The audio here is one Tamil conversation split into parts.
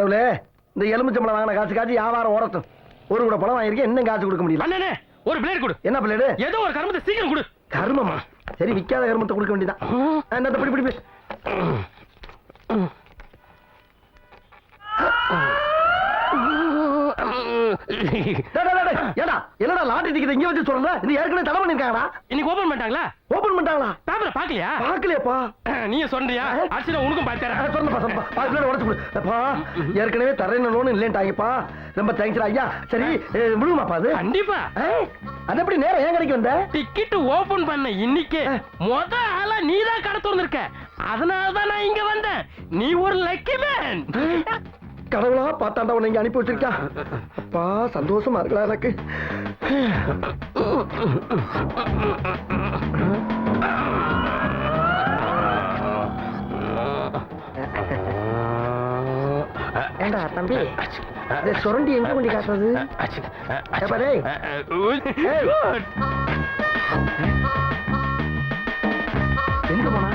கடவுளே, இந்த எலுமிச்சம்பழம் வாங்கின காசு வியாபாரம் ஓரட்டும். ஒரு கூட பழம் வாங்கிருக்கேன், இன்னும் காசு கொடுக்க முடியல. அண்ணே ஒரு பிளேட் கொடு. என்ன பிளேடு? ஏதோ ஒரு கருமத்தை சீக்கிரம் கொடு. கருமமா? சரி, விக்காத கருமத்தை கொடுக்க வேண்டியதான். என்னத்த பிடி பிடி. என்னடா லாட்டரி டிக்கெட் இங்க வச்சு சொல்ற? இது ஏற்கனவே தடை பண்ணிருக்காங்கடா. இன்னைக்கு ஓபன் பண்ணிட்டாங்களா? ஓபன் பண்ணிட்டாங்களா? பேப்பர்ல பாக்கலையா? பாக்கலையாப்பா. நீங்க சொல்றியா? அடிச்சுனா உனக்கும் பாத்தறேன். சொல்லுப்பா. பாக்கல உடைச்சு கொடு. அப்பா ஏற்கனவே தரேன்னு லோன் இல்லன்ட்டாங்கப்பா. ரொம்ப தேங்க்ஸ் ஐயா. சரி விடுமாப்பா அது? கண்டிப்பா. அது எப்படி நேரா ஏன் கடைக்கு வந்த? டிக்கெட் ஓபன் பண்ண இன்னைக்கு முத ஆளா நீதான் கடை திறந்திருக்க. அதனால தான் நான் இங்க வந்தேன். நீ ஒரு லக்கி மேன். கடவுளா பார்த்தாண்டா உன்னை இங்க அனுப்பி வச்சிருக்கா. அப்பா சந்தோஷமா இருக்கலாம் எனக்கு. ஏண்டா தம்பி, சுரண்டி எங்க கொண்டு காட்டுறது? எங்க போனா?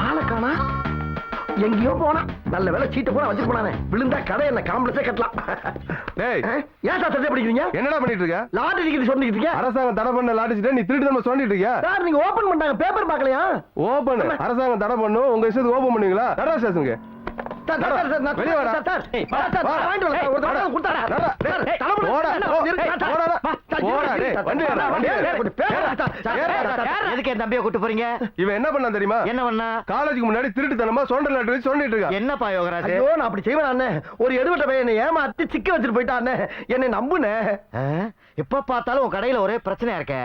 ஆளை காணா. எங்கேயோ போனா. நல்ல வேலை சீட்டை போனா வச்சுட்டு போனானே. விழுந்தா கடை என்ன காம்ப்ளெக்ஸே கட்டலாம். ஏன் சார் சட்டை படிக்கிறீங்க? என்னடா பண்ணிட்டு இருக்க? லாட்டரி டிக்கெட் சொல்லிட்டு இருக்கீங்க. அரசாங்கம் தடை பண்ண லாட்டரி நீ திருட்டு நம்ம சொல்லிட்டு இருக்கியா? சார் நீங்க ஓபன் பண்ணாங்க, பேப்பர் பார்க்கலையா? ஓபன் அரசாங்கம் தடை பண்ணும், உங்க இஷ்டத்துக்கு ஓபன் பண்ணுவீங்களா? நடரா ஸ்டேஷனுக்கு. வெளிய வாடா. சார் வாங்கிட்டு வரல. ஒரு தடவை கொடுத்தாடா. எதுக்கு என் தம்பியை கூட்டு போறீங்க? இவன் என்ன பண்ணா தெரியுமா? என்ன பண்ணா? காலேஜுக்கு முன்னாடி திருட்டுத்தனமா சோண்டல் லாட்டரி சொல்லிட்டு இருக்கா. என்னப்பா யோகராஜ்? ஐயோ நான் அப்படி செய்வேன் அண்ணே. ஒரு எடுவட்ட பையன் என்னை ஏமாத்தி சிக்க வச்சுட்டு போயிட்டானே. என்னை நம்புனே. எப்ப பார்த்தாலும் உன் கடையில ஒரே பிரச்சனையா இருக்க.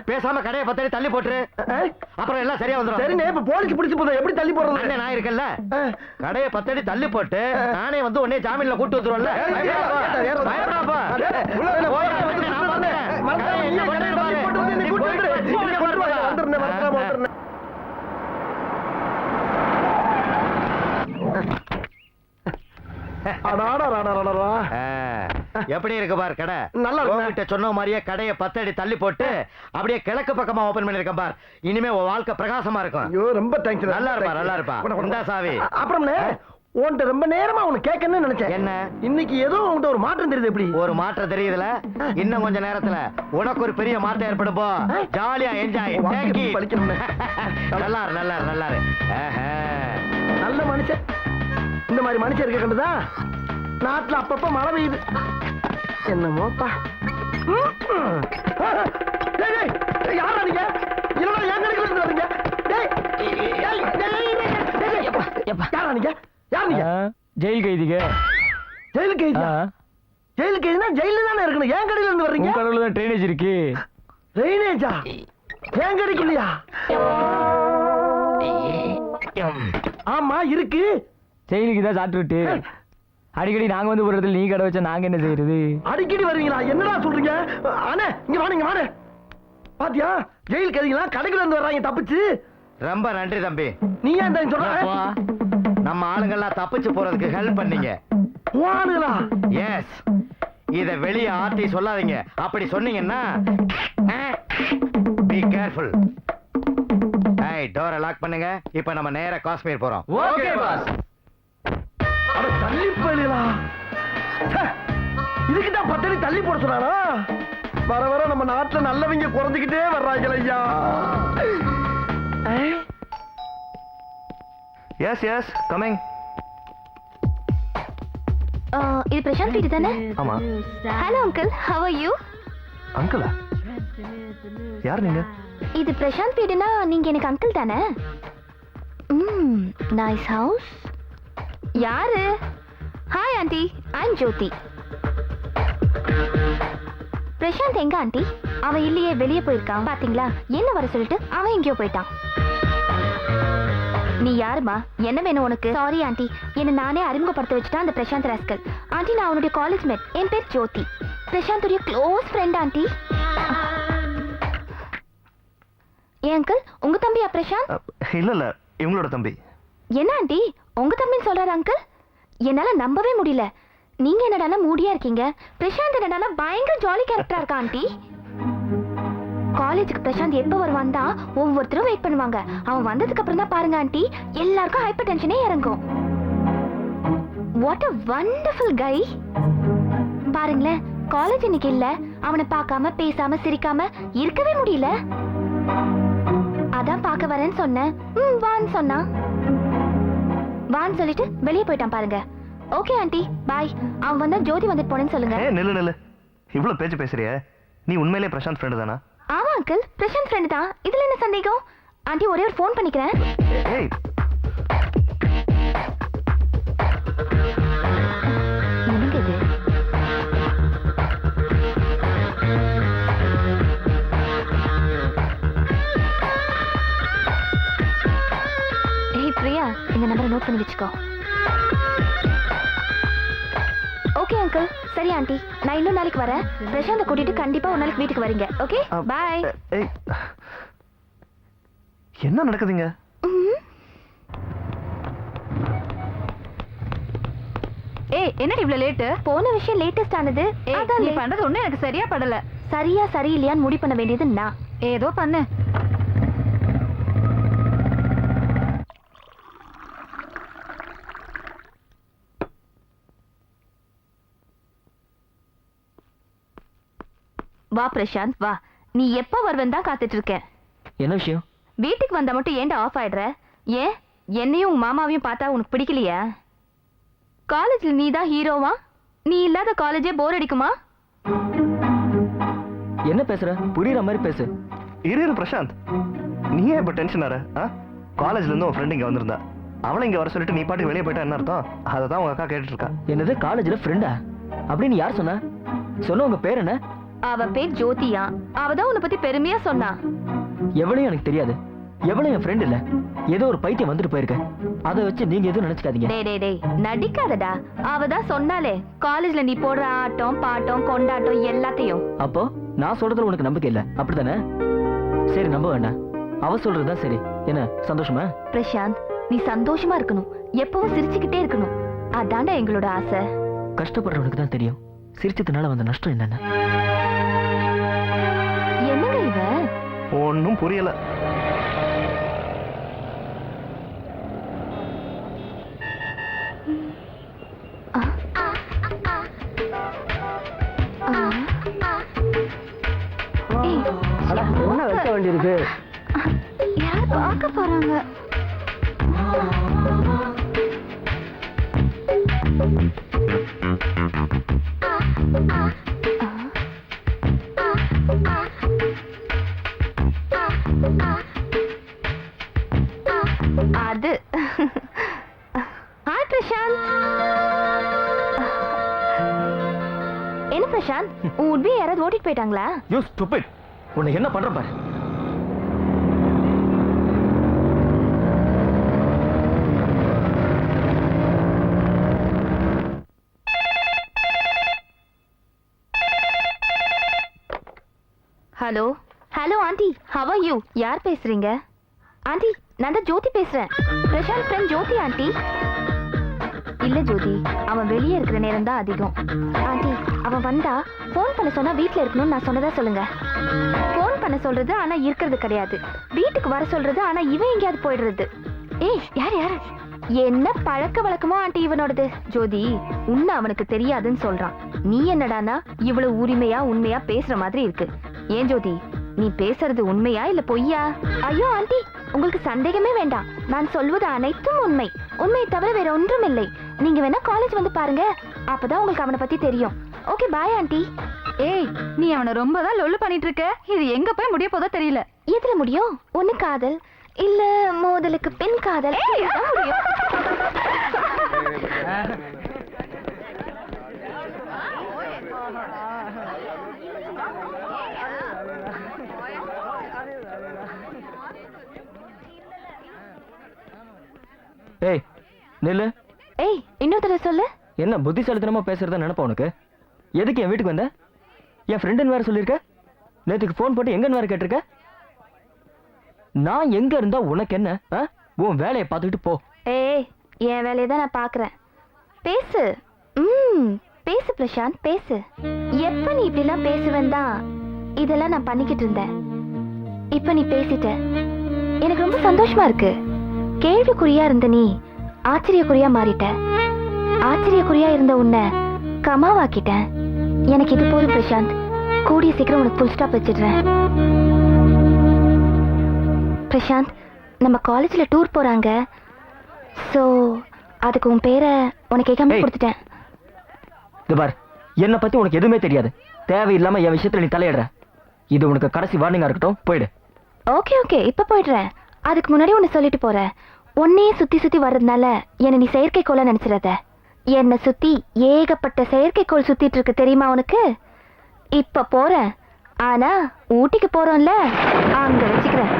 பேசாம கடையை பத்தடி தள்ளி போட்டுரு. அப்புறம் எல்லாம் சரியா வந்துடும். சரிண்ணே, இப்ப போலீஸ் பிடிச்சு போதும். எப்படி தள்ளி போடுறது? அண்ணே நான் இருக்கேன்ல. கடையை பத்தடி தள்ளி போட்டு நானே வந்து உடனே ஜாமீன்ல கூட்டு வந்துருவேன்ல. எப்படி இருக்கு பார் கடை? நல்லா இருக்கு. சொன்ன மாதிரியே கடையை 10 அடி தள்ளி போட்டு அப்படியே கிழக்கு பக்கமா ஓபன் பண்ணிருக்கேன் பார். இனிமே உன் வாழ்க்கை பிரகாசமா இருக்கும். ஐயோ ரொம்ப தேங்க்ஸ். நல்லா இருப்பா, நல்லா இருப்பா. இந்தா சாவி. அப்புறம் உன்கிட்ட ரொம்ப நேரமா உனக்கு கேட்கணும்னு நினைச்சேன். என்ன? இன்னைக்கு ஏதோ உன்கிட்ட ஒரு மாற்றம் தெரியுது. எப்படி ஒரு மாற்றம் தெரியுதுல? இன்னும் கொஞ்ச நேரத்துல உனக்கு ஒரு பெரிய மாற்றம் ஏற்படும். போ ஜாலியா என்ஜாய். நல்லா நல்லா நல்லா நல்ல மனுஷன். இந்த மாதிரி மனுஷன் இருக்க கண்டுதா நாட்டுல அப்பப்ப மழை பெய்யுது. என்னமோப்பா. யாரா நீங்க? இல்லடா என் கடைக்கு வந்து வரீங்க. யாரா நீங்க? யார் நீங்க? ஜெயில் கைதிங்க. ஜெயில் கைதியா? ஜெயில் கைதினா ஜெயில தானே இருக்கணும். என் கடையில இருந்து வர்றீங்க? உங்க கடையில தான் ட்ரைனேஜ் இருக்கு. ட்ரைனேஜா? என் கடைக்கு இல்லையா? ஆமா இருக்கு. ஜெயிலுக்கு தான் சாப்பிட்டு விட்டு அடிக்கடி நாங்க வந்து ஒரு இடத்துல நீ கடை வச்சா நாங்க என்ன செய்யறது? அடிக்கடி வருவீங்களா? என்னடா சொல்றீங்க? அண்ணே இங்க வாங்க, இங்க வாங்க. பாத்தியா ஜெயில் கைதிகளா கடைக்குள்ள இருந்து வர்றாங்க தப்பிச்சு. ரொம்ப நன்றி தம்பி. நீ ஏன் சொல்ற? நம்ம ஆளுங்கெல்லாம் தப்பிச்சு போறதுக்கு ஹெல்ப் பண்ணீங்க. ஆளுங்களா? எஸ். இத வெளிய ஆட்டி சொல்லாதீங்க. அப்படி சொன்னீங்கன்னா பி கேர்ஃபுல். ஏய் டோரை லாக் பண்ணுங்க. இப்போ நம்ம நேரா காஷ்மீர் போறோம். Okay boss. அட தள்ளி போயிடலா. இதுக்கு தான் 10 அடி தள்ளி போட சொன்னாரா? வர வர நம்ம நாட்டுல நல்லவங்க குறைஞ்சிக்கிட்டே வர்றாங்க ஐயா. Yes yes coming. இது பிரசாந்த் வீடு தானே? ஆமா. Hello uncle, how are you? அங்கிளா? யார் நீங்க? இது பிரசாந்த் வீடுனா நீங்க எனக்கு அங்கிள் தானே? Nice house. யாரு? Hi aunty, I'm Jyothi. Prashanth எங்க ஆண்டி? அவன் இல்லையே, வெளியே போயிருக்கான். பாத்தீங்களா? என்ன வர சொல்லிட்டு அவன் எங்கேயோ போயிட்டான். நீ யாருமா? என்ன வேணும் உனக்கு? சாரி ஆண்டி, என்ன நானே அறிமுகப்படுத்த வச்சுட்டா அந்த பிரசாந்த் ராஸ்கல். ஆண்டி நான் அவனுடைய காலேஜ் மேட். என் பேர் ஜோதி. பிரசாந்துடைய க்ளோஸ் ஃப்ரெண்ட் ஆண்டி. ஏன் அங்கிள், உங்க தம்பியா பிரசாந்த்? இல்ல இல்ல, இவங்களோட தம்பி. என்ன ஆண்டி உங்க தம்பின்னு சொல்றாரு அங்கிள்? என்னால நம்பவே முடியல. நீங்க என்னடானா மூடியா இருக்கீங்க, பிரசாந்த் என்னடானா பயங்கர ஜாலி கேரக்டரா இருக்கா ஆண்டி. காலேஜுக்கு பிரசாந்த் எப்ப வருவான் தான் ஒவ்வொருத்தரும் வெயிட் பண்ணுவாங்க. அவன் வந்ததுக்கு அப்புறம் தான் பாருங்க ஆண்டி, எல்லாருக்கும் ஹைப்பர் டென்ஷனே இறங்கும். What a wonderful guy. பாருங்களேன், காலேஜ் இன்னைக்கு இல்ல, அவனை பார்க்காம பேசாம சிரிக்காம இருக்கவே முடியல. அதான் பார்க்க வரேன்னு சொன்னேன். வான்னு சொன்னா. வான்னு சொல்லிட்டு வெளியே போயிட்டான் பாருங்க. ஓகே ஆண்டி, பாய். அவன் வந்தா ஜோதி வந்துட்டு போனேன்னு சொல்லுங்க. நில்லு இவ்வளவு பேச்சு பேசுறிய? நீ உண்மையிலேயே பிரசாந்த் ஃப்ரெண்டு தானா? ஆமா அங்கிள், பிரசாந்த் ஃப்ரெண்ட் தான். இதுல என்ன சந்தேகம்? ஆண்டி ஒரே ஒரு ஃபோன் பண்ணிக்கிறேன். ஏய், என்னங்க இது? ஏய் பிரியா, இந்த நம்பரை நோட் பண்ணி வச்சுக்கோ. Okay uncle. சரி ஆண்டி, நான் இன்னும் நாளைக்கு வரேன். பிரசாந்தை கூட்டிட்டு கண்டிப்பா ஒரு நாளைக்கு வீட்டுக்கு வரீங்க. Okay bye. ஏய், என்ன நடக்குதுங்க? ஏய் என்னடி இவ்வளவு லேட்? போன விஷயம் லேட்டஸ்ட் ஆனது. நீ பண்றது ஒண்ணு எனக்கு சரியா படல. சரியா சரி இல்லையான்னு முடிவு பண்ண வேண்டியது நான். ஏதோ பண்ணு. வா பிரசாந்த் வா. நீ எப்ப வருவேன் தான் காத்துட்டு இருக்கேன். என்ன விஷயம்? வீட்டுக்கு வந்தா மட்டும் ஏன்டா ஆஃப் ஆயிடுற? ஏன் என்னையும் உங்க மாமாவையும் பார்த்தா உனக்கு பிடிக்கலையா? காலேஜ்ல நீ தான் ஹீரோவா? நீ இல்லாத காலேஜே போர் அடிக்குமா? என்ன பேசுற? புரியுற மாதிரி பேசு. இரு பிரசாந்த், நீ ஏன் இப்ப டென்ஷன் ஆற? காலேஜ்ல இருந்து உன் ஃப்ரெண்ட் இங்க வந்திருந்தா, அவளை இங்க வர சொல்லிட்டு நீ பாட்டுக்கு வெளியே போயிட்டா என்ன அர்த்தம்? அதை தான் உங்க அக்கா கேட்டுட்டு இருக்கா. என்னது காலேஜ்ல ஃப்ரெண்டா? அப்படின்னு யார் சொன்னா? சொன்ன உங்க பேர் என்ன? அவ பேர் ஜோதியா. அவதான் உன்னை பத்தி பெருமையா சொன்னா. எவளையும் எனக்கு தெரியாது. எவளும் என் ஃப்ரெண்ட் இல்ல. ஏதோ ஒரு பைத்தியம் வந்துட்டு போயிருக்க. அதை வச்சு நீங்க எதுவும் நினைச்சுக்காதீங்க. டேய் நடிக்காதடா. அவதான் சொன்னாலே காலேஜ்ல நீ போடுற ஆட்டம் பாட்டம் கொண்டாட்டம் எல்லாத்தையும். அப்போ நான் சொல்றதுல உனக்கு நம்பிக்கை இல்ல, அப்படித்தானே? சரி நம்ப வேண்டாம். அவ சொல்றதுதான் சரி. என்ன சந்தோஷமா? பிரசாந்த், நீ சந்தோஷமா இருக்கணும், எப்பவும் சிரிச்சுக்கிட்டே இருக்கணும். அதான்டா எங்களோட ஆசை. கஷ்டப்படுறவனுக்கு தான் தெரியும் சிரிச்சதுனால வந்த நஷ்டம் என்னன்னு. என்னங்க இவன்? ஒன்னும் புரியல. என்ன வைக்க வேண்டியிருக்கு? யார் பார்க்க போறாங்க? அது ஹாய் பிரசாந்த். என்ன பிரசாந்த், உன் உட்பி யாராவது ஓட்டிட்டு போயிட்டாங்களா? You stupid. உன்னை என்ன பண்ற பாரு. Hello hello aunty, have are you? யார் பேசுறீங்க? ஆண்டி நான் தான் ஜோதி பேசுறேன். பிரசாந்த் ஃப்ரெண்ட் ஜோதி ஆண்டி. இல்ல ஜோதி, அவன் வெளியே இருக்கிற நேரம் தான் அதிகம். ஆண்டி அவன் வந்தா போன் பண்ண சொன்னா வீட்டுல இருக்கணும்னு நான் சொன்னதா சொல்லுங்க. போன் பண்ண சொல்றது ஆனா இருக்கிறது கிடையாது. வீட்டுக்கு வர சொல்றது ஆனா இவன் எங்கேயாவது போயிடுறது. ஏய் யார் என்ன பழக்க வழக்கமோ ஆண்டி இவனோடது. ஜோதி உன்ன அவனுக்கு தெரியாதுன்னு சொல்றான். நீ என்னடானா இவ்வளவு உரிமையா உண்மையா பேசுற மாதிரி இருக்கு. ஏன் ஜோதி, நீ பேசுறது உண்மையா இல்ல பொய்யா? ஐயோ ஆண்டி, உங்களுக்கு சந்தேகமே வேண்டாம். நான் சொல்வது அனைத்தும் உண்மை. உண்மையை தவிர வேற ஒன்றும் இல்லை. நீங்க வேணா காலேஜ் வந்து பாருங்க, அப்பதான் உங்களுக்கு அவனை பத்தி தெரியும். Okay bye aunty. ஏய் நீ அவனை ரொம்ப தான் லொல்லு பண்ணிட்டு இருக்க. இது எங்க போய் முடிய போதோ தெரியல. எதுல முடியும்? ஒண்ணு காதல், இல்ல மோதலுக்கு பின் காதல். முடியும். ஏய் நில்லு. ஏய் இன்னொரு தடவை சொல்லு. என்ன புத்திசாலித்தனமா பேசுறதா நினைப்பா உனக்கு? எதுக்கு என் வீட்டுக்கு வந்த? என் ஃப்ரெண்டுன்னு வேற சொல்லியிருக்க. நேற்றுக்கு ஃபோன் போட்டு எங்கன்னு வேற கேட்டிருக்க. நான் எங்க இருந்தா உனக்கு என்ன? உன் வேலையை பார்த்துக்கிட்டு போ. ஏய் என் வேலையை தான் நான் பாக்குறேன். பேசு. பேசு பிரசாந்த் பேசு. எப்ப நீ இப்படிலாம் பேசுவேன் தான் இதெல்லாம் நான் பண்ணிக்கிட்டு இருந்தேன். இப்ப நீ பேசிட்ட, எனக்கு ரொம்ப சந்தோஷமா இருக்கு. கேள்விக்குறியா இருந்த நீ ஆச்சரியக்குறியா மாறிட்ட. ஆச்சரியக்குறியா இருந்த உன்னை கமாவாக்கிட்டேன். எனக்கு இது போதும் பிரசாந்த். கூடிய சீக்கிரம் உனக்கு ஃபுல் ஸ்டாப் வச்சிடுறேன். பிரசாந்த், நம்ம காலேஜ்ல டூர் போறாங்க. சோ அதுக்கு உன் பேரை உனக்கு கேட்காம கொடுத்துட்டேன். இது பார், என்னை பத்தி உனக்கு எதுவுமே தெரியாது. தேவையில்லாம என் விஷயத்துல நீ தலையிடுற. இது உனக்கு கடைசி வார்னிங்கா இருக்கட்டும். போயிடு. ஓகே ஓகே, இப்ப போயிடுறேன். அதுக்கு முன்னாடி உன்னை சொல்லிட்டு போறேன். உன்னையே சுத்தி சுத்தி வர்றதுனால என்ன நீ செயற்கைக்கோளா நினைச்சிடாத. என்னை சுத்தி ஏகப்பட்ட செயற்கைக்கோள் சுத்திட்டு இருக்கு, தெரியுமா உனக்கு? இப்ப போறேன், ஆனா ஊட்டிக்கு போறோம்ல, அங்க வச்சுக்கிறேன்.